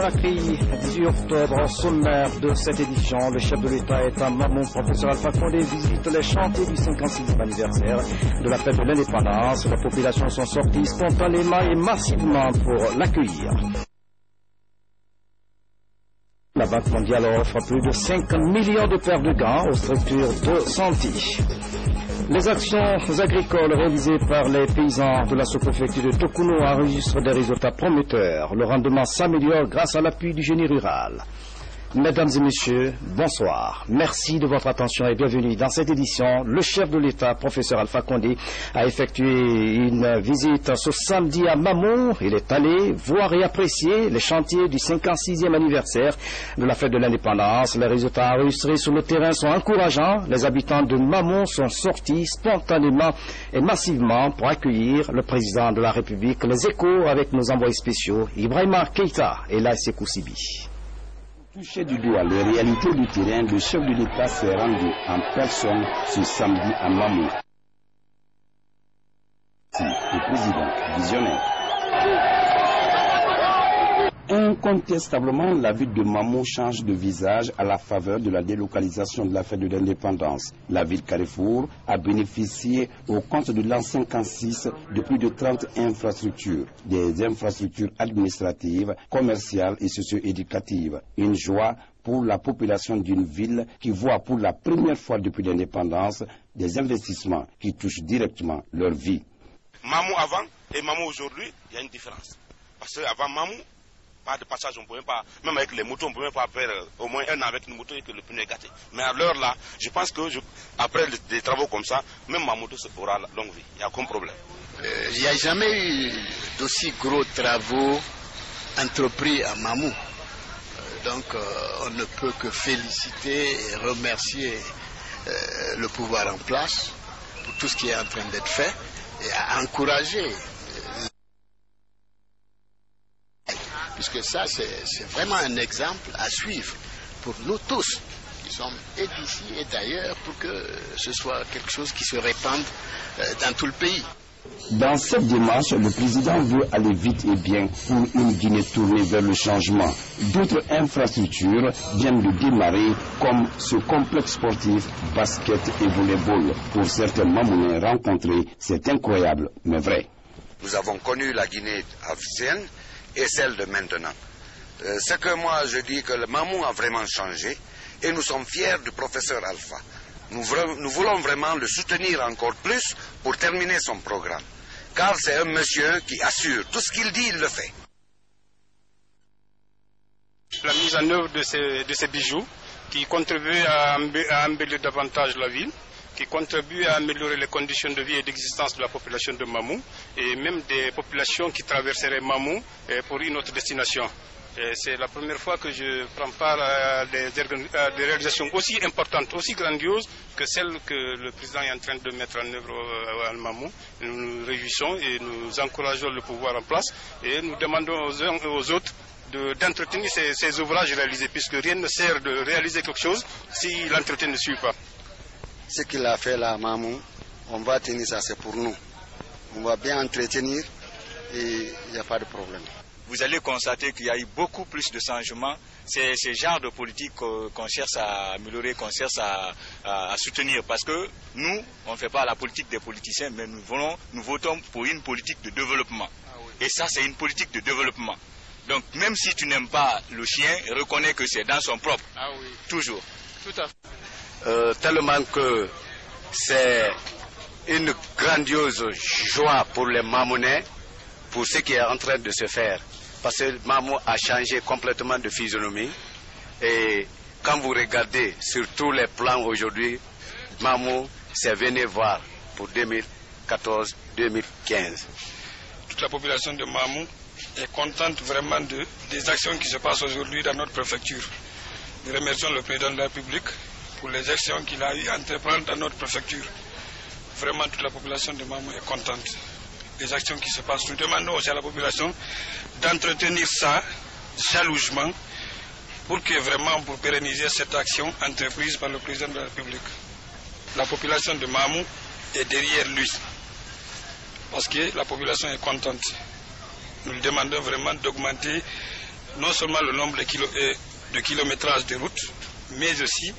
accueilli 18 octobre au sommaire de cette édition. Le chef de l'État est à Mamou, professeur Alpha Condé, visite les chantiers du 56e anniversaire de la fête de l'indépendance. Les populations sont sorties spontanément et massivement pour l'accueillir. La Banque mondiale offre plus de 5 millions de paires de gants aux structures de santé. Les actions agricoles réalisées par les paysans de la sous-préfecture de Tokuno enregistrent des résultats prometteurs. Le rendement s'améliore grâce à l'appui du génie rural. Mesdames et messieurs, bonsoir. Merci de votre attention et bienvenue dans cette édition. Le chef de l'État, professeur Alpha Condé, a effectué une visite ce samedi à Mamou. Il est allé voir et apprécier les chantiers du 56e anniversaire de la fête de l'indépendance. Les résultats enregistrés sur le terrain sont encourageants. Les habitants de Mamou sont sortis spontanément et massivement pour accueillir le président de la République. Les échos avec nos envoyés spéciaux, Ibrahima Keïta et Laïsé Koussibi. Touché du doigt les réalités du terrain, le chef de l'État s'est rendu en personne ce samedi à Mamou. Le président visionnaire. Incontestablement, la ville de Mamou change de visage à la faveur de la délocalisation de la fête de l'indépendance. La ville Carrefour a bénéficié au compte de l'an 56 de plus de 30 infrastructures, des infrastructures administratives, commerciales et socio-éducatives. Une joie pour la population d'une ville qui voit pour la première fois depuis l'indépendance des investissements qui touchent directement leur vie. Mamou avant et Mamou aujourd'hui, il y a une différence. Parce qu'avant Mamou, pas de passage, on ne pouvait pas, même avec les motos, on ne pouvait pas faire au moins un an avec une moto et que le pneu est gâté. Mais à l'heure là, je pense que après des travaux comme ça, même ma moto aura la longue vie. Il n'y a aucun problème. Il n'y a jamais eu d'aussi gros travaux entrepris à Mamou. Donc on ne peut que féliciter et remercier le pouvoir en place pour tout ce qui est en train d'être fait et à encourager. Puisque ça, c'est vraiment un exemple à suivre pour nous tous, qui sommes et d'ici et d'ailleurs, pour que ce soit quelque chose qui se répande dans tout le pays. Dans cette démarche, le président veut aller vite et bien pour une Guinée tournée vers le changement. D'autres infrastructures viennent de démarrer, comme ce complexe sportif, basket et volleyball. Pour certains Mamounais rencontrés, c'est incroyable, mais vrai. Nous avons connu la Guinée ancienne et celle de maintenant. Ce que moi je dis que le Mamou a vraiment changé et nous sommes fiers du professeur Alpha. Nous voulons vraiment le soutenir encore plus pour terminer son programme. Car c'est un monsieur qui assure tout ce qu'il dit, il le fait. La mise en œuvre de ces bijoux qui contribuent à embellir davantage la ville, qui contribue à améliorer les conditions de vie et d'existence de la population de Mamou et même des populations qui traverseraient Mamou pour une autre destination. C'est la première fois que je prends part à des réalisations aussi importantes, aussi grandioses que celles que le président est en train de mettre en œuvre à Mamou. Nous nous réjouissons et nous encourageons le pouvoir en place et nous demandons aux uns et aux autres d'entretenir ces ouvrages réalisés, puisque rien ne sert de réaliser quelque chose si l'entretien ne suit pas. Ce qu'il a fait là, Mamou, on va tenir ça, c'est pour nous. On va bien entretenir et il n'y a pas de problème. Vous allez constater qu'il y a eu beaucoup plus de changements. C'est ce genre de politique qu'on cherche à améliorer, qu'on cherche à soutenir. Parce que nous, on ne fait pas la politique des politiciens, mais nous votons pour une politique de développement. Et ça, c'est une politique de développement. Donc, même si tu n'aimes pas le chien, reconnais que c'est dans son propre. Ah oui. Toujours. Tout à fait. Tellement que c'est une grandiose joie pour les Mamounais, pour ce qui est en train de se faire. Parce que Mamou a changé complètement de physionomie. Et quand vous regardez sur tous les plans aujourd'hui, Mamou, c'est venez voir pour 2014-2015. Toute la population de Mamou est contente vraiment des actions qui se passent aujourd'hui dans notre préfecture. Nous remercions le président de la République pour les actions qu'il a eu à entreprendre dans notre préfecture. Vraiment, toute la population de Mamou est contente des actions qui se passent. Nous demandons aussi à la population d'entretenir ça jalousement pour pérenniser cette action entreprise par le président de la République. La population de Mamou est derrière lui parce que la population est contente. Nous lui demandons vraiment d'augmenter non seulement le nombre de kilométrage de route, mais aussi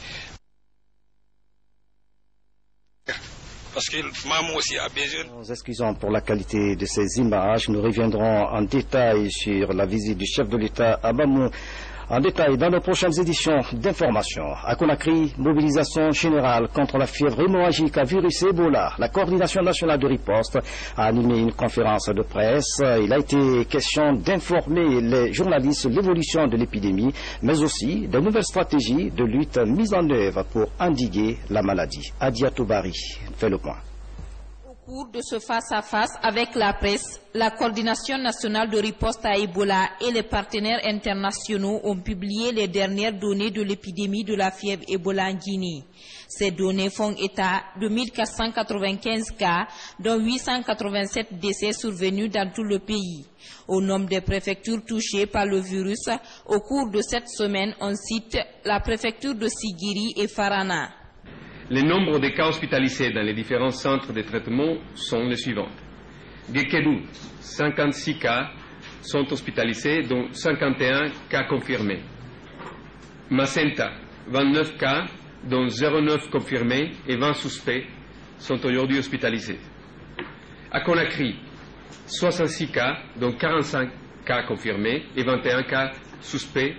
parce que Mamou aussi a besoin. Nous excusons pour la qualité de ces images. Nous reviendrons en détail sur la visite du chef de l'État à Mamou en détail dans nos prochaines éditions d'information. À Conakry, mobilisation générale contre la fièvre hémorragique à virus Ebola. La coordination nationale de riposte a animé une conférence de presse. Il a été question d'informer les journalistes de l'évolution de l'épidémie, mais aussi de nouvelles stratégies de lutte mises en œuvre pour endiguer la maladie. Adia Toubari fait le point. Au cours de ce face-à-face avec la presse, la coordination nationale de riposte à Ebola et les partenaires internationaux ont publié les dernières données de l'épidémie de la fièvre Ebola en Guinée. Ces données font état de 1495 cas, dont 887 décès survenus dans tout le pays. Au nombre des préfectures touchées par le virus, au cours de cette semaine, on cite la préfecture de Sigiri et Farana. Les nombres de cas hospitalisés dans les différents centres de traitement sont les suivants. Guékedou, 56 cas sont hospitalisés, dont 51 cas confirmés. Macenta, 29 cas, dont 09 confirmés et 20 suspects sont aujourd'hui hospitalisés. À Conakry, 66 cas, dont 45 cas confirmés et 21 cas suspects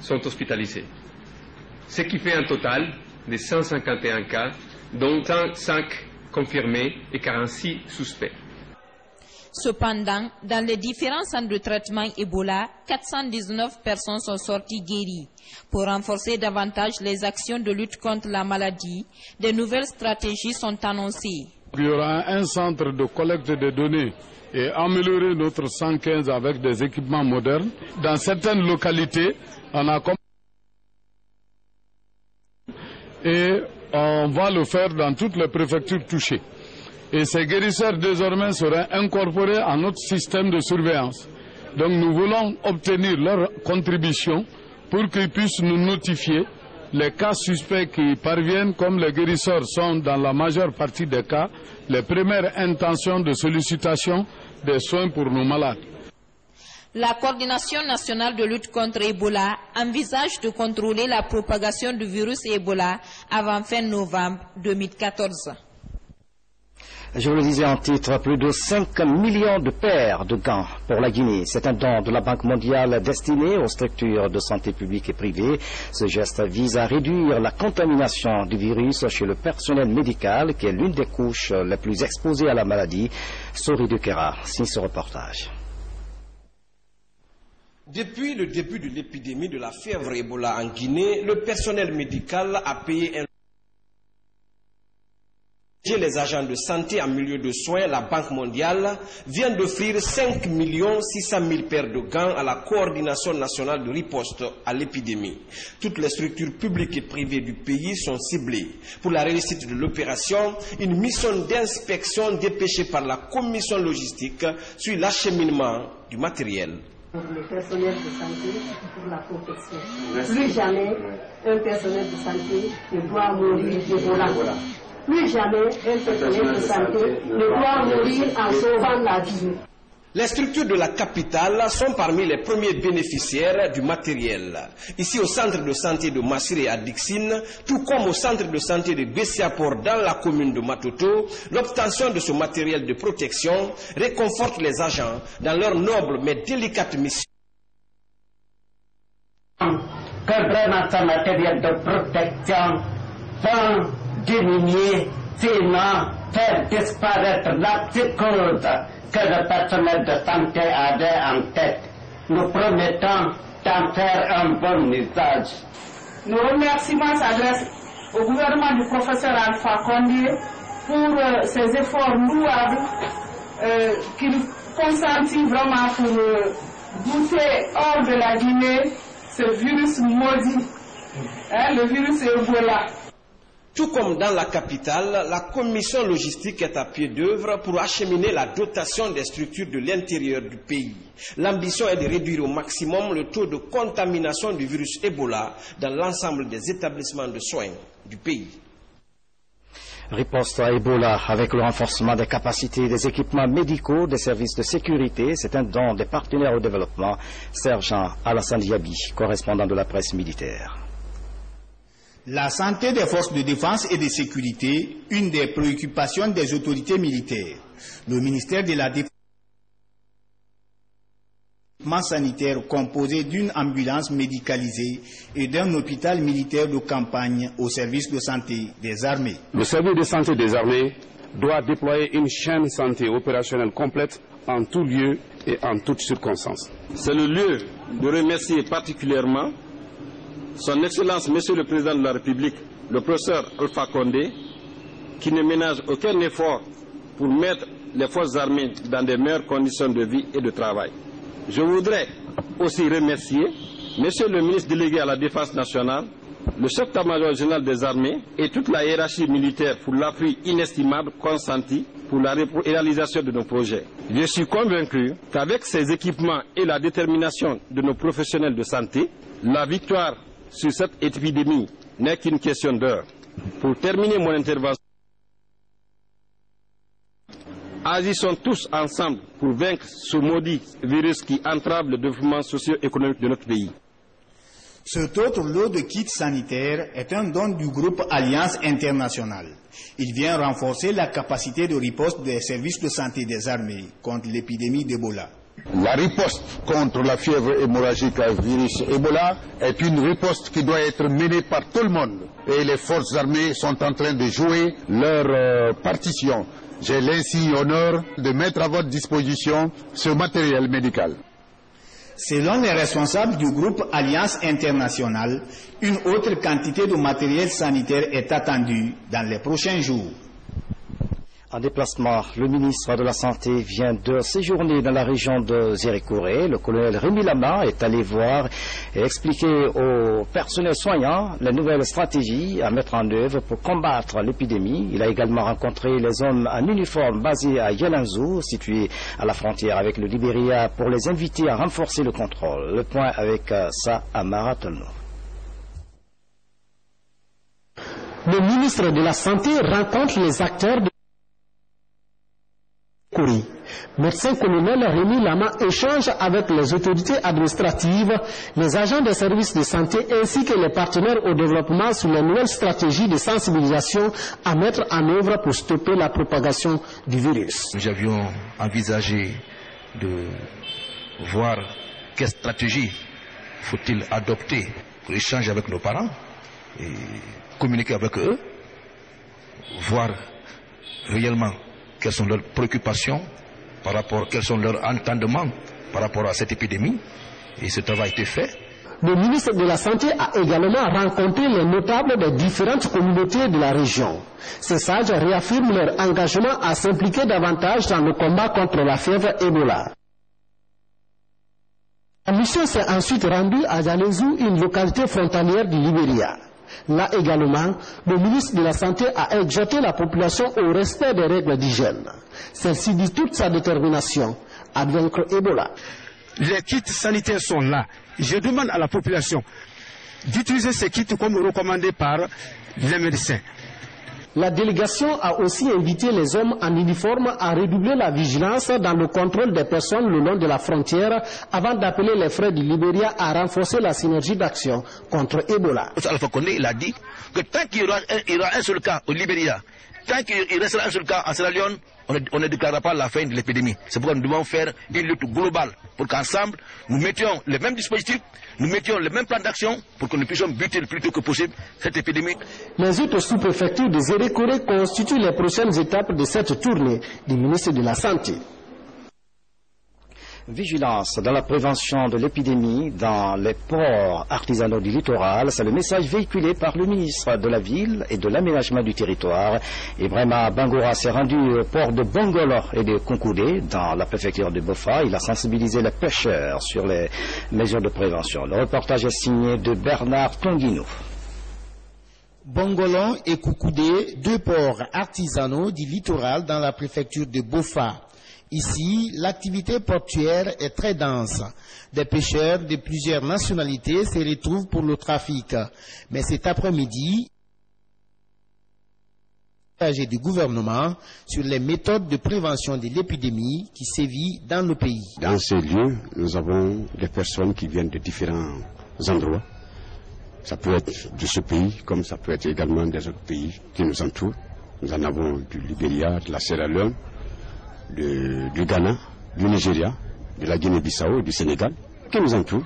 sont hospitalisés. Ce qui fait un total de 151 cas, dont 105 confirmés et 46 suspects. Cependant, dans les différents centres de traitement Ebola, 419 personnes sont sorties guéries. Pour renforcer davantage les actions de lutte contre la maladie, de nouvelles stratégies sont annoncées. Il y aura un centre de collecte de données et améliorer notre 115 avec des équipements modernes. Dans certaines localités, on a et on va le faire dans toutes les préfectures touchées. Et ces guérisseurs désormais seront incorporés à notre système de surveillance. Donc nous voulons obtenir leur contribution pour qu'ils puissent nous notifier les cas suspects qui parviennent, comme les guérisseurs sont dans la majeure partie des cas, les premières intentions de sollicitation des soins pour nos malades. La coordination nationale de lutte contre Ebola envisage de contrôler la propagation du virus Ebola avant fin novembre 2014. Je vous le disais en titre, plus de 5 millions de paires de gants pour la Guinée. C'est un don de la Banque mondiale destiné aux structures de santé publique et privée. Ce geste vise à réduire la contamination du virus chez le personnel médical, qui est l'une des couches les plus exposées à la maladie. Sori de Kera signe ce reportage. Depuis le début de l'épidémie de la fièvre Ebola en Guinée, le personnel médical a payé un les agents de santé en milieu de soins. La Banque mondiale vient d'offrir 5 600 000 paires de gants à la coordination nationale de riposte à l'épidémie. Toutes les structures publiques et privées du pays sont ciblées. Pour la réussite de l'opération, une mission d'inspection dépêchée par la commission logistique suit l'acheminement du matériel. Pour le personnel de santé, pour la protection. Plus jamais un personnel de santé ne doit mourir d'Ebola. Plus jamais un personnel de santé ne doit mourir en sauvant la vie. Les structures de la capitale sont parmi les premiers bénéficiaires du matériel. Ici au centre de santé de Massiré à Dixine, tout comme au centre de santé de Bessiaport dans la commune de Matoto, l'obtention de ce matériel de protection réconforte les agents dans leur noble mais délicate mission. Que vraiment ce matériel de protection sans diminuer, sinon faire disparaître la psychose que le personnel de santé avait en tête. Nous promettons d'en faire un bon usage. Nos remerciements s'adressent au gouvernement du professeur Alpha Condé pour ses efforts louables qu'il consentit vraiment pour bousser hors de la Guinée ce virus maudit, le virus Ebola. Tout comme dans la capitale, la commission logistique est à pied d'œuvre pour acheminer la dotation des structures de l'intérieur du pays. L'ambition est de réduire au maximum le taux de contamination du virus Ebola dans l'ensemble des établissements de soins du pays. Riposte à Ebola avec le renforcement des capacités des équipements médicaux, des services de sécurité. C'est un don des partenaires au développement. Sergent Alassane Diaby, correspondant de la presse militaire. La santé des forces de défense et de sécurité, une des préoccupations des autorités militaires. Le ministère de la Défense sanitaire composé d'une ambulance médicalisée et d'un hôpital militaire de campagne au service de santé des armées. Le service de santé des armées doit déployer une chaîne santé opérationnelle complète en tout lieu et en toutes circonstances. C'est le lieu de remercier particulièrement Son Excellence, Monsieur le Président de la République, le professeur Alpha Condé, qui ne ménage aucun effort pour mettre les forces armées dans de meilleures conditions de vie et de travail. Je voudrais aussi remercier Monsieur le ministre délégué à la Défense nationale, le chef d'état-major général des armées et toute la hiérarchie militaire pour l'appui inestimable consenti pour la réalisation de nos projets. Je suis convaincu qu'avec ces équipements et la détermination de nos professionnels de santé, la victoire sur cette épidémie n'est qu'une question d'heure. Pour terminer mon intervention, agissons tous ensemble pour vaincre ce maudit virus qui entrave le développement socio-économique de notre pays. Cet autre lot de kits sanitaires est un don du groupe Alliance Internationale. Il vient renforcer la capacité de riposte des services de santé des armées contre l'épidémie d'Ebola. La riposte contre la fièvre hémorragique à virus Ebola est une riposte qui doit être menée par tout le monde. Et les forces armées sont en train de jouer leur partition. J'ai l'insigne honneur de mettre à votre disposition ce matériel médical. Selon les responsables du groupe Alliance Internationale, une autre quantité de matériel sanitaire est attendue dans les prochains jours. En déplacement, le ministre de la Santé vient de séjourner dans la région de Zérékoré. Le colonel Rémi Lama est allé voir et expliquer au personnel soignant les nouvelles stratégies à mettre en œuvre pour combattre l'épidémie. Il a également rencontré les hommes en uniforme basés à Yelanzou, situé à la frontière avec le Libéria, pour les inviter à renforcer le contrôle. Le point avec ça à Maratono. Le ministre de la Santé rencontre les acteurs de Médecin-colonel Rémi Lama échange avec les autorités administratives, les agents des services de santé ainsi que les partenaires au développement sur les nouvelles stratégies de sensibilisation à mettre en œuvre pour stopper la propagation du virus. Nous avions envisagé de voir quelle stratégie faut-il adopter pour échanger avec nos parents et communiquer avec eux, voir réellement quelles sont leurs préoccupations, quels sont leurs entendements par rapport à cette épidémie. Et ce travail a été fait. Le ministre de la Santé a également rencontré les notables des différentes communautés de la région. Ces sages réaffirment leur engagement à s'impliquer davantage dans le combat contre la fièvre Ebola. La mission s'est ensuite rendue à Yalézou, une localité frontalière du Libéria. Là également, le ministre de la Santé a exhorté la population au respect des règles d'hygiène. Celle-ci dit toute sa détermination à vaincre Ebola. Les kits sanitaires sont là. Je demande à la population d'utiliser ces kits comme recommandé par les médecins. La délégation a aussi invité les hommes en uniforme à redoubler la vigilance dans le contrôle des personnes le long de la frontière avant d'appeler les frères du Libéria à renforcer la synergie d'action contre Ebola. Alpha Condé, il a dit que tant qu'il y aura un seul cas au Libéria, tant qu'il restera un seul cas en Sierra Leone, on ne déclarera pas la fin de l'épidémie. C'est pourquoi nous devons faire une lutte globale pour qu'ensemble, nous mettions les mêmes dispositifs, nous mettions les mêmes plans d'action pour que nous puissions buter le plus tôt que possible cette épidémie. Les autres sous-préfectures de Zérékoré constituent les prochaines étapes de cette tournée du ministre de la Santé. Vigilance dans la prévention de l'épidémie dans les ports artisanaux du littoral, c'est le message véhiculé par le ministre de la Ville et de l'Aménagement du Territoire. Ibrahima Bangoura s'est rendu au port de Bongolo et de Konkoudé dans la préfecture de Bofa. Il a sensibilisé les pêcheurs sur les mesures de prévention. Le reportage est signé de Bernard Tonguino. Bongolo et Koukoudé, deux ports artisanaux du littoral dans la préfecture de Bofa. Ici, l'activité portuaire est très dense. Des pêcheurs de plusieurs nationalités se retrouvent pour le trafic. Mais cet après-midi, du gouvernement sur les méthodes de prévention de l'épidémie qui sévit dans le pays. Dans ces lieux, nous avons des personnes qui viennent de différents endroits. Ça peut être de ce pays, comme ça peut être également des autres pays qui nous entourent. Nous en avons du Libéria, de la Sierra Leone, du Ghana, du Nigeria, de la Guinée-Bissau et du Sénégal, qui nous entourent.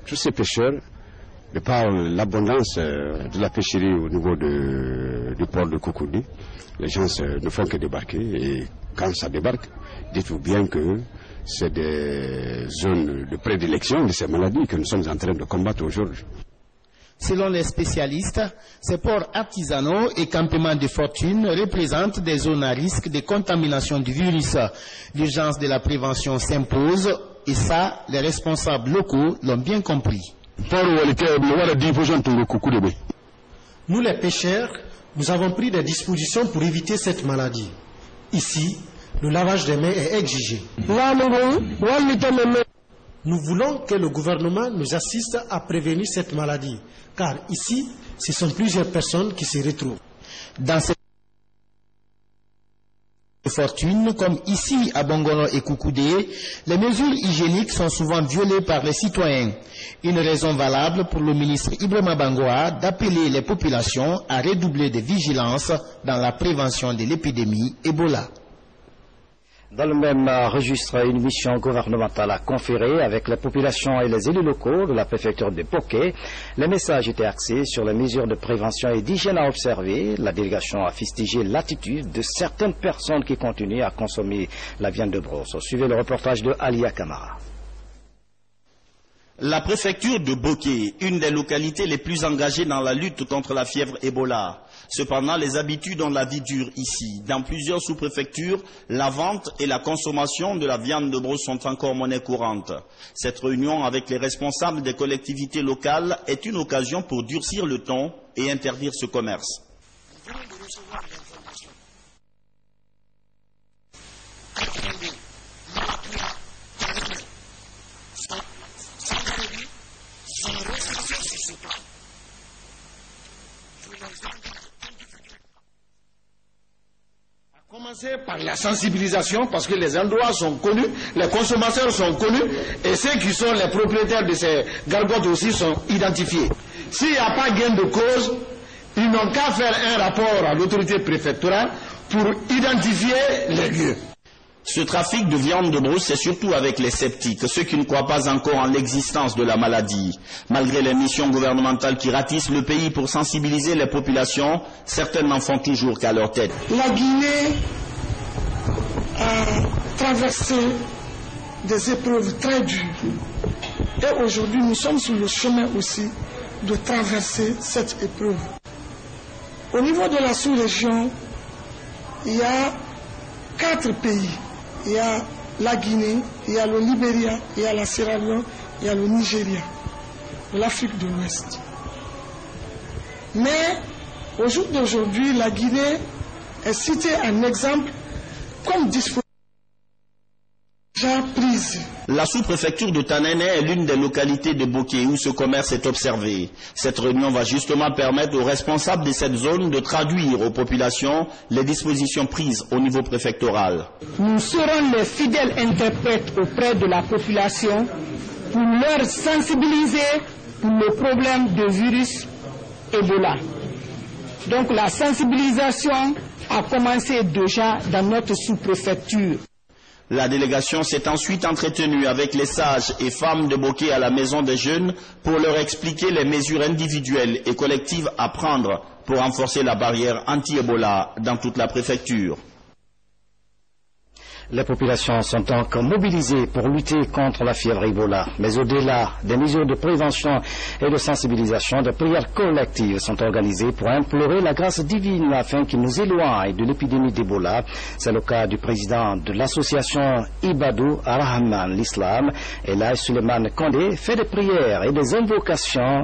Tous ces pêcheurs, de par l'abondance de la pêcherie au niveau du port de Cocody, les gens ne font que débarquer, et quand ça débarque, dites-vous bien que c'est des zones de prédilection de ces maladies que nous sommes en train de combattre aujourd'hui. Selon les spécialistes, ces ports artisanaux et campements de fortune représentent des zones à risque de contamination du virus. L'urgence de la prévention s'impose, et ça, les responsables locaux l'ont bien compris. Nous les pêcheurs, nous avons pris des dispositions pour éviter cette maladie. Ici, le lavage des mains est exigé. Nous voulons que le gouvernement nous assiste à prévenir cette maladie, car ici, ce sont plusieurs personnes qui se retrouvent. Dans cette fortune, comme ici à Bongono et Koukoudé, les mesures hygiéniques sont souvent violées par les citoyens. Une raison valable pour le ministre Ibrahima Bangoa d'appeler les populations à redoubler de vigilance dans la prévention de l'épidémie Ebola. Dans le même registre, une mission gouvernementale a conféré avec la population et les élus locaux de la préfecture de Boké. Les messages étaient axés sur les mesures de prévention et d'hygiène à observer. La délégation a fustigé l'attitude de certaines personnes qui continuent à consommer la viande de brosse. Suivez le reportage de Alia Kamara. La préfecture de Boké, une des localités les plus engagées dans la lutte contre la fièvre Ebola. Cependant, les habitudes ont la vie dure ici. Dans plusieurs sous-préfectures, la vente et la consommation de la viande de brosse sont encore monnaie courante. Cette réunion avec les responsables des collectivités locales est une occasion pour durcir le ton et interdire ce commerce. Commencer par la sensibilisation, parce que les endroits sont connus, les consommateurs sont connus, et ceux qui sont les propriétaires de ces gargotes aussi sont identifiés. S'il n'y a pas gain de cause, ils n'ont qu'à faire un rapport à l'autorité préfectorale pour identifier les lieux. Ce trafic de viande de brousse, c'est surtout avec les sceptiques, ceux qui ne croient pas encore en l'existence de la maladie. Malgré les missions gouvernementales qui ratissent le pays pour sensibiliser les populations, certaines n'en font toujours qu'à leur tête. La Guinée a traversé des épreuves très dures. Et aujourd'hui, nous sommes sur le chemin aussi de traverser cette épreuve. Au niveau de la sous-région, il y a 4 pays. Il y a la Guinée, il y a le Libéria, il y a la Sierra Leone, il y a le Nigeria, l'Afrique de l'Ouest. Mais au jour d'aujourd'hui, la Guinée est citée en exemple comme disposition déjà prise. La sous-préfecture de Tanene est l'une des localités de Boké où ce commerce est observé. Cette réunion va justement permettre aux responsables de cette zone de traduire aux populations les dispositions prises au niveau préfectoral. Nous serons les fidèles interprètes auprès de la population pour leur sensibiliser pour le problème de virus Ebola. Donc la sensibilisation a commencé déjà dans notre sous-préfecture. La délégation s'est ensuite entretenue avec les sages et femmes de Boké à la Maison des Jeunes pour leur expliquer les mesures individuelles et collectives à prendre pour renforcer la barrière anti-Ebola dans toute la préfecture. Les populations sont donc mobilisées pour lutter contre la fièvre Ebola. Mais au-delà des mesures de prévention et de sensibilisation, des prières collectives sont organisées pour implorer la grâce divine afin qu'il nous éloigne de l'épidémie d'Ebola. C'est le cas du président de l'association Ibadou Ar-Rahman l'Islam. Et là, Suleiman Kandé fait des prières et des invocations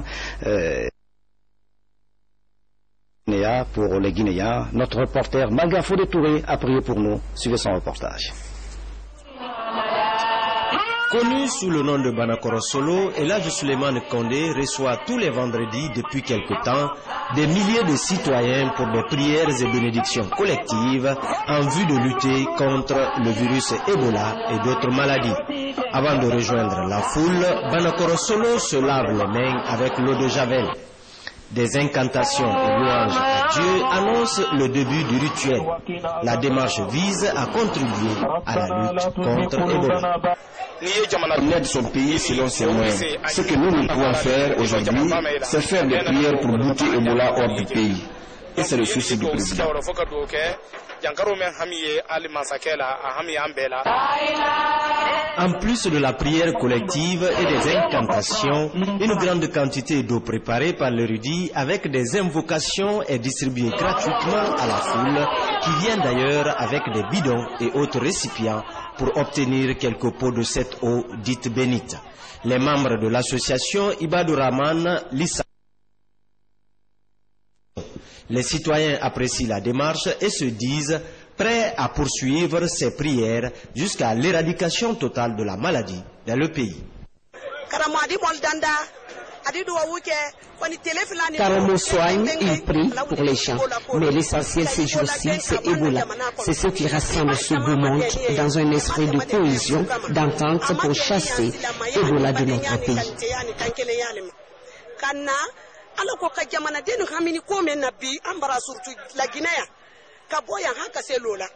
pour les Guinéens. Notre reporter Malga Fodé Touré a prié pour nous. Suivez son reportage. Connu sous le nom de Banakoro Solo, Elhadji Souleymane Kondé reçoit tous les vendredis depuis quelque temps des milliers de citoyens pour des prières et bénédictions collectives en vue de lutter contre le virus Ebola et d'autres maladies. Avant de rejoindre la foule, Banakoro Solo se lave les mains avec l'eau de Javel. Des incantations et louanges à Dieu annoncent le début du rituel. La démarche vise à contribuer à la lutte contre Ebola. On aide son pays selon ses moyens. Ce que nous pouvons faire aujourd'hui, c'est faire des prières pour buter Ebola hors du pays. Et c'est le souci du président. En plus de la prière collective et des incantations, une grande quantité d'eau préparée par l'érudit avec des invocations est distribuée gratuitement à la foule qui vient d'ailleurs avec des bidons et autres récipients pour obtenir quelques pots de cette eau dite bénite. Les membres de l'association Ibadou Rahman Lissa. Les citoyens apprécient la démarche et se disent prêts à poursuivre ces prières jusqu'à l'éradication totale de la maladie dans le pays. Karamo soigne, il prie pour les gens. Mais l'essentiel ces jours-ci, c'est Ebola. C'est ce qui rassemble ce beau monde dans un esprit de cohésion, d'entente pour chasser Ebola de notre pays. ala ko ka jamana denu hamini ko men nabi ambara surtout la Guinée ka boya haka se lola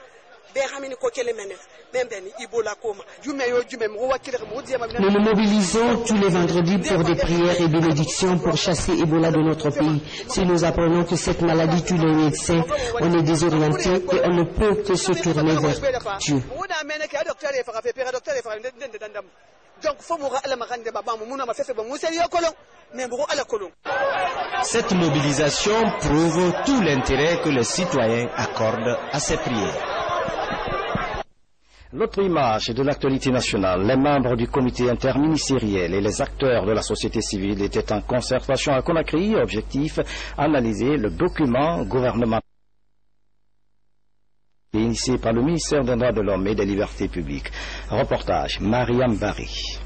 be hamini ko kele men membeni ibola koma jume yo jume mo wakile mo diama. Nous nous mobilisons tous les vendredis pour des prières et bénédictions pour chasser Ebola de notre pays. Si nous apprenons que cette maladie tue les médecins, on est désorienté et on ne peut que se tourner vers Dieu. Cette mobilisation prouve tout l'intérêt que les citoyens accordent à ces prières. L'autre image de l'actualité nationale, les membres du comité interministériel et les acteurs de la société civile étaient en concertation à Conakry. Objectif, analyser le document gouvernemental initié par le ministère des Droits de l'Homme et des Libertés publiques. Reportage, Mariam Bari.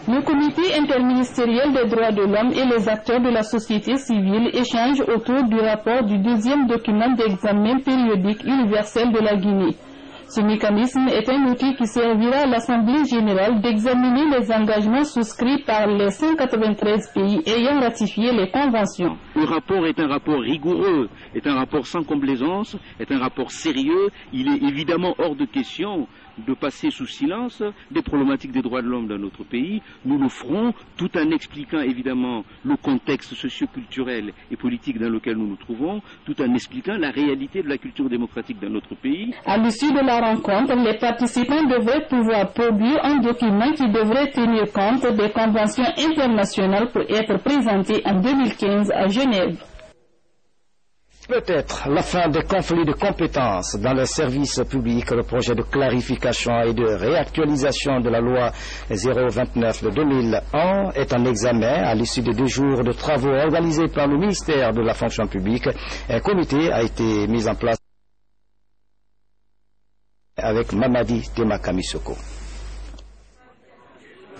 Le comité interministériel des droits de l'homme et les acteurs de la société civile échangent autour du rapport du deuxième document d'examen périodique universel de la Guinée. Ce mécanisme est un outil qui servira à l'Assemblée générale d'examiner les engagements souscrits par les 193 pays ayant ratifié les conventions. Le rapport est un rapport rigoureux, est un rapport sans complaisance, est un rapport sérieux. Il est évidemment hors de question de passer sous silence des problématiques des droits de l'homme dans notre pays. Nous le ferons tout en expliquant évidemment le contexte socio-culturel et politique dans lequel nous nous trouvons, tout en expliquant la réalité de la culture démocratique dans notre pays. À l'issue de la rencontre, les participants devraient pouvoir produire un document qui devrait tenir compte des conventions internationales pour être présenté en 2015 à Genève. Peut-être la fin des conflits de compétences dans les services publics. Le projet de clarification et de réactualisation de la loi 029 de 2001 est en examen à l'issue de 2 jours de travaux organisés par le ministère de la fonction publique. Un comité a été mis en place avec Mamadi Temakamisoko.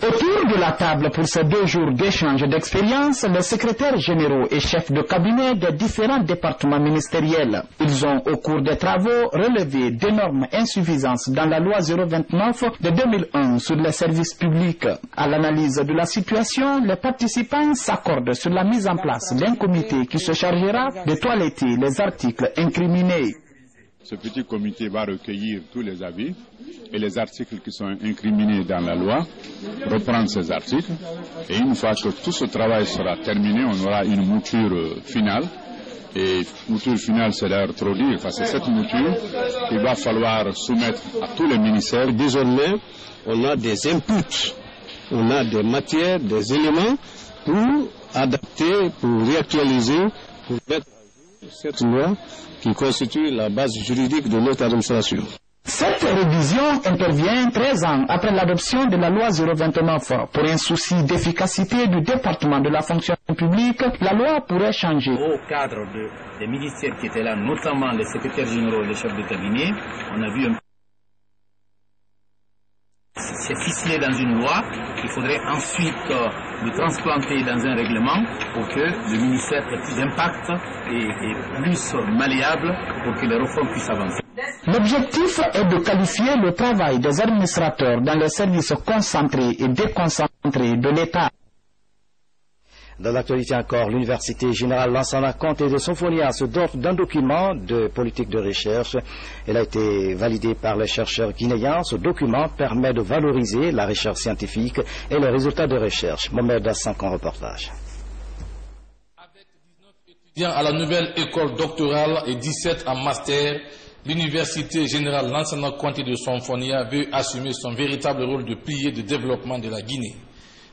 Autour de la table pour ces 2 jours d'échange d'expérience, les secrétaires généraux et chefs de cabinet des différents départements ministériels. Ils ont, au cours des travaux, relevé d'énormes insuffisances dans la loi 029 de 2001 sur les services publics. À l'analyse de la situation, les participants s'accordent sur la mise en place d'un comité qui se chargera de toiletter les articles incriminés. Ce petit comité va recueillir tous les avis et les articles qui sont incriminés dans la loi, reprendre ces articles, et une fois que tout ce travail sera terminé, on aura une mouture finale. Et mouture finale, c'est d'ailleurs trop dire, parce que cette mouture, il va falloir soumettre à tous les ministères. Désormais, on a des inputs, on a des matières, des éléments pour adapter, pour réactualiser, pour mettre cette loi qui constitue la base juridique de notre administration. Cette révision intervient 13 ans après l'adoption de la loi 029. Pour un souci d'efficacité du département de la fonction publique, la loi pourrait changer. Au cadre des ministères qui étaient là, notamment les secrétaires généraux et les chefs de cabinet, on a vu un c'est ficelé dans une loi. Il faudrait ensuite le transplanter dans un règlement pour que le ministère ait plus d'impact et plus malléable pour que les réformes puissent avancer. L'objectif est de qualifier le travail des administrateurs dans les services concentrés et déconcentrés de l'État. Dans l'actualité encore, l'Université générale Lansana Conté de Sonfonia se dote d'un document de politique de recherche. Elle a été validée par les chercheurs guinéens. Ce document permet de valoriser la recherche scientifique et les résultats de recherche. Mohamed Hassan en reportage. Avec 19 étudiants à la nouvelle école doctorale et 17 en master, l'Université générale Lansana Conté de Sonfonia veut assumer son véritable rôle de pilier de développement de la Guinée.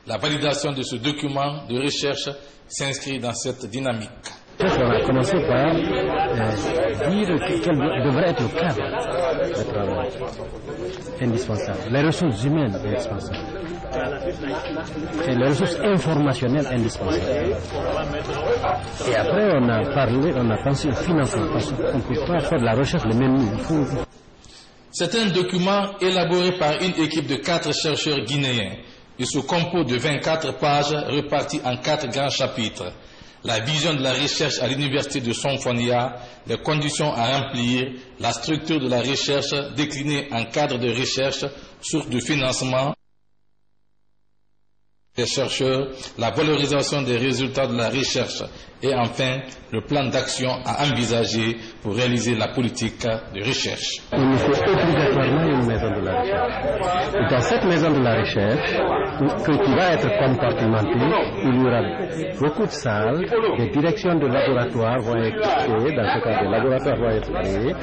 La validation de ce document de recherche s'inscrit dans cette dynamique. On a commencé par dire quel devrait être le cadre de travail indispensable, les ressources humaines indispensables et les ressources informationnelles indispensables. Et après on a parlé, on a pensé au financement, parce qu'on ne peut pas faire de la recherche le même niveau. C'est un document élaboré par une équipe de 4 chercheurs guinéens. Il se compose de 24 pages reparties en 4 grands chapitres. La vision de la recherche à l'université de Sonfonia, les conditions à remplir, la structure de la recherche déclinée en cadre de recherche, source de financement des chercheurs, la valorisation des résultats de la recherche et enfin le plan d'action à envisager pour réaliser la politique de recherche. Il nous faut obligatoirement une maison de la recherche. Et dans cette maison de la recherche, qui va être compartimentée, il y aura beaucoup de salles, des directions de laboratoires vont être créées, dans ce cas des laboratoires vont être créés.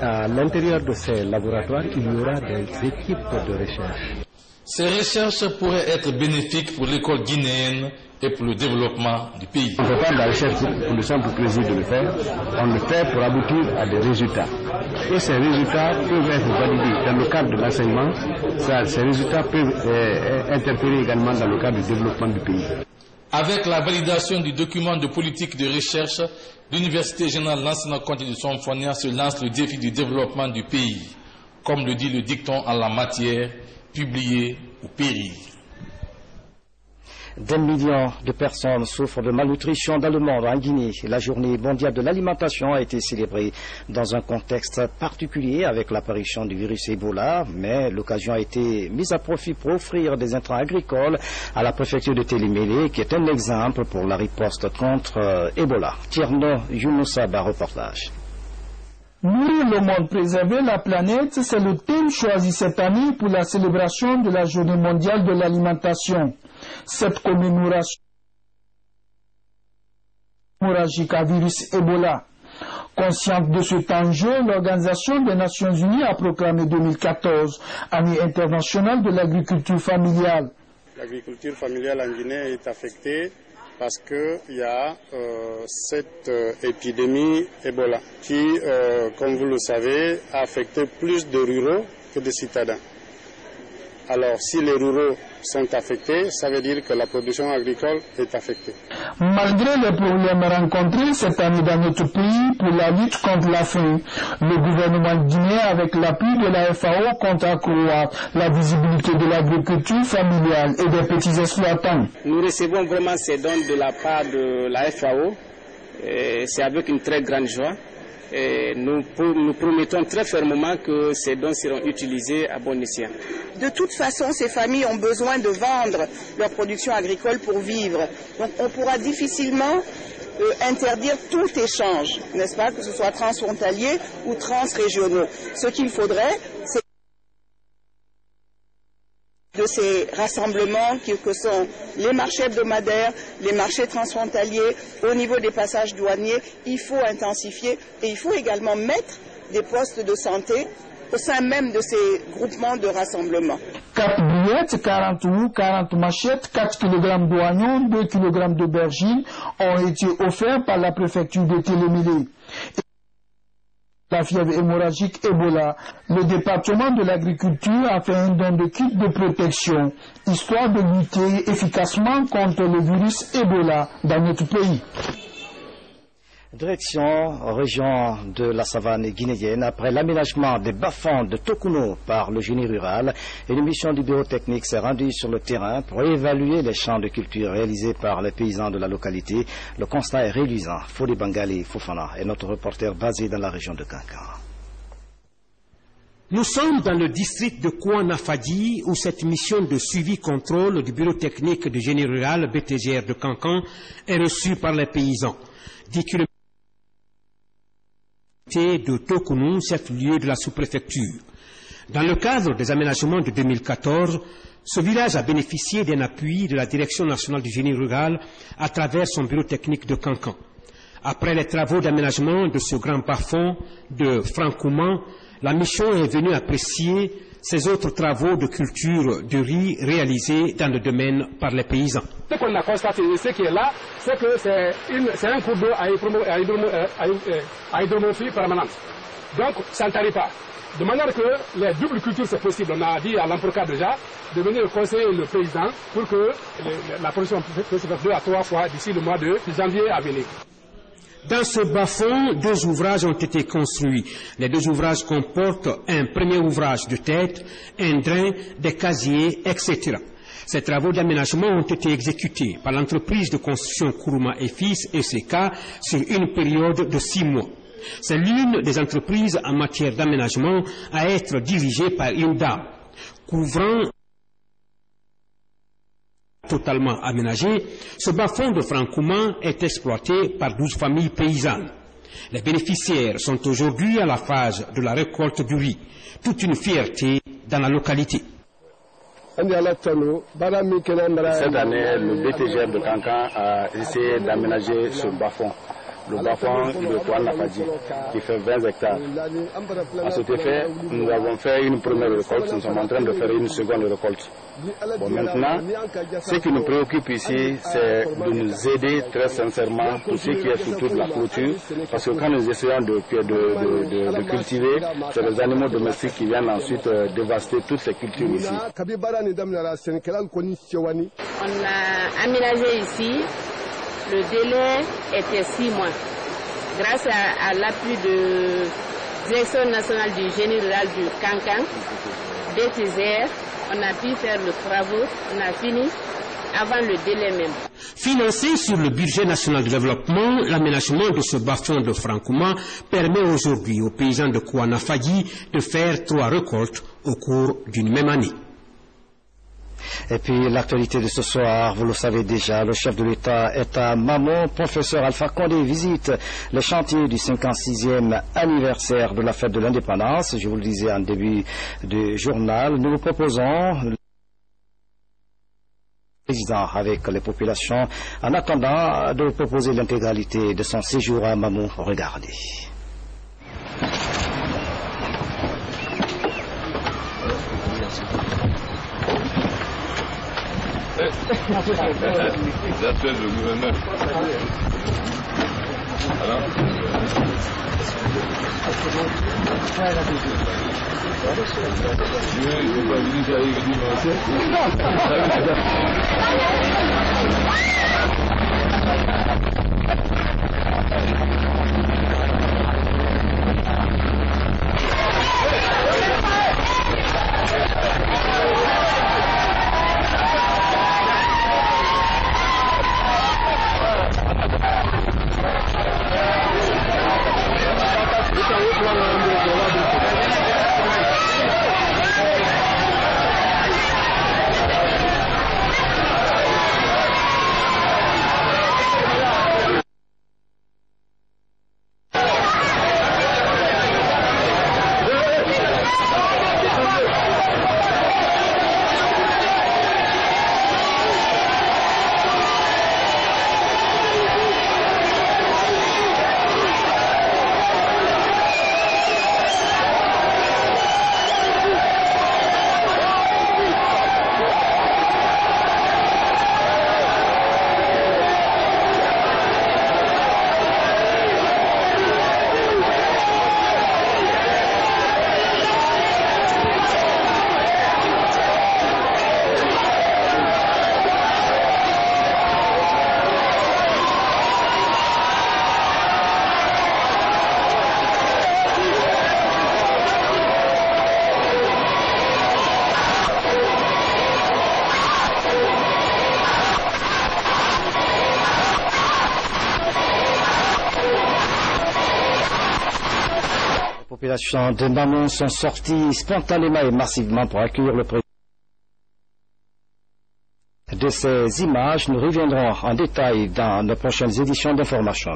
À l'intérieur de ces laboratoires, il y aura des équipes de recherche. Ces recherches pourraient être bénéfiques pour l'école guinéenne et pour le développement du pays. On ne fait pas de la recherche pour le simple plaisir de le faire, on le fait pour aboutir à des résultats. Et ces résultats peuvent être validés dans le cadre de l'enseignement, ces résultats peuvent interférer également dans le cadre du développement du pays. Avec la validation du document de politique de recherche, l'Université générale Lansana Conté de Sonfonia se lance le défi du développement du pays, comme le dit le dicton en la matière, publié ou périr. Des millions de personnes souffrent de malnutrition dans le monde. En Guinée, la journée mondiale de l'alimentation a été célébrée dans un contexte particulier avec l'apparition du virus Ebola, mais l'occasion a été mise à profit pour offrir des intrants agricoles à la préfecture de Télémélé, qui est un exemple pour la riposte contre Ebola. Tierno Younoussaba, reportage. Nourrir le monde, préserver la planète, c'est le thème choisi cette année pour la célébration de la Journée mondiale de l'alimentation. Cette commémoration hémorragique à virus Ebola. Consciente de cet enjeu, l'Organisation des Nations Unies a proclamé 2014 année internationale de l'agriculture familiale. L'agriculture familiale en Guinée est affectée parce qu'il y a cette épidémie Ebola qui, comme vous le savez, a affecté plus de ruraux que de citadins. Alors, si les ruraux sont affectés, ça veut dire que la production agricole est affectée. Malgré les problèmes rencontrés cette année dans notre pays pour la lutte contre la faim, le gouvernement guinéen, avec l'appui de la FAO, compte accroître la visibilité de l'agriculture familiale et des petits exploitants. Nous recevons vraiment ces dons de la part de la FAO. C'est avec une très grande joie. Et nous promettons très fermement que ces dons seront utilisés à bon escient. De toute façon, ces familles ont besoin de vendre leur production agricole pour vivre. Donc on pourra difficilement interdire tout échange, n'est-ce pas, que ce soit transfrontalier ou transrégionaux. Ce qu'il faudrait, c'est de ces rassemblements que sont les marchés hebdomadaires, les marchés transfrontaliers, au niveau des passages douaniers, il faut intensifier et il faut également mettre des postes de santé au sein même de ces groupements de rassemblement. 4 billettes, 40 roues, 40 machettes, 4 kg d'oignons, 2 kg d'aubergines ont été offerts par la préfecture de Télémélé. La fièvre hémorragique Ebola, le département de l'agriculture a fait un don de kits de protection, histoire de lutter efficacement contre le virus Ebola dans notre pays. Direction région de la savane guinéenne, après l'aménagement des bas-fonds de Tokuno par le génie rural, une mission du bureau technique s'est rendue sur le terrain pour évaluer les champs de culture réalisés par les paysans de la localité. Le constat est réduisant. Fodi Bangali Fofana est notre reporter basé dans la région de Kankan. Nous sommes dans le district de Kouanafadi où cette mission de suivi-contrôle du bureau technique de génie rural BTGR de Kankan est reçue par les paysans. 10 km de Tokunou, chef-lieu de la sous-préfecture. Dans le cadre des aménagements de 2014, ce village a bénéficié d'un appui de la Direction nationale du génie rural à travers son bureau technique de Kankan. Après les travaux d'aménagement de ce grand bas-fond de Francouman, la mission est venue apprécier ces autres travaux de culture de riz réalisés dans le domaine par les paysans. Ce qu'on a constaté, ce qui est là, c'est que c'est un cours d'eau à hydromophie permanente. Donc, ça ne tarit pas. De manière que les doubles cultures, c'est possible. On a dit à l'Amproca déjà de venir conseiller le paysan pour que la production puisse se faire 2 à 3 fois d'ici le mois de janvier à venir. Dans ce bas-fond, 2 ouvrages ont été construits. Les 2 ouvrages comportent un premier ouvrage de tête, un drain, des casiers, etc. Ces travaux d'aménagement ont été exécutés par l'entreprise de construction Kourouma et Fils, ECK, sur une période de 6 mois. C'est l'une des entreprises en matière d'aménagement à être dirigée par une dame, couvrant totalement aménagé. Ce bas-fond de Francouman est exploité par 12 familles paysannes. Les bénéficiaires sont aujourd'hui à la phase de la récolte du riz. Toute une fierté dans la localité. Cette année, le BTGR de Kankan a essayé d'aménager ce bas-fond. Le bas-fond de Kouanafadi, qui fait 20 hectares. À cet effet, nous avons fait une première récolte, nous sommes en train de faire une seconde récolte. Bon, maintenant, ce qui nous préoccupe ici, c'est de nous aider très sincèrement pour ce qui est surtout de la clôture, parce que quand nous essayons de cultiver, c'est les animaux domestiques qui viennent ensuite dévaster toutes ces cultures ici. On a aménagé ici. Le délai était 6 mois. Grâce à l'appui de Direction nationale du génie rural du Kankan, BTGR, on a pu faire le travaux, on a fini avant le délai même. Financé sur le budget national de développement, l'aménagement de ce bas-fond de Francouman permet aujourd'hui aux paysans de Kouanafadi de faire 3 récoltes au cours d'une même année. Et puis l'actualité de ce soir, vous le savez déjà, le chef de l'État est à Mamou. Professeur Alpha Condé visite les chantiers du 56e anniversaire de la fête de l'indépendance. Je vous le disais en début du journal, nous vous proposons le président avec les populations en attendant de proposer l'intégralité de son séjour à Mamou. Regardez. J'appelle le gouverneur. Alors, il ne faut pas venir avec populations de Manon sont sorties spontanément et massivement pour accueillir le président. De ces images, nous reviendrons en détail dans nos prochaines éditions d'information.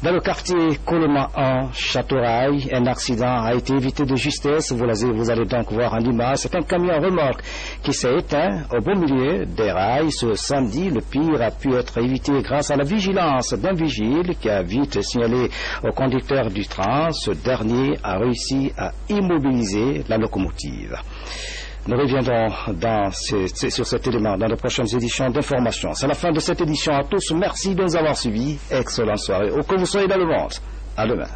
Dans le quartier Coloma 1, Châteaurail, un accident a été évité de justesse. Vous allez donc voir en image. C'est un camion remorque qui s'est éteint au beau milieu des rails ce samedi. Le pire a pu être évité grâce à la vigilance d'un vigile qui a vite signalé au conducteur du train. Ce dernier a réussi à immobiliser la locomotive. Nous reviendrons sur cet élément dans les prochaines éditions d'information. C'est la fin de cette édition à tous. Merci de nous avoir suivis. Excellente soirée. Où que vous soyez dans le monde. À demain.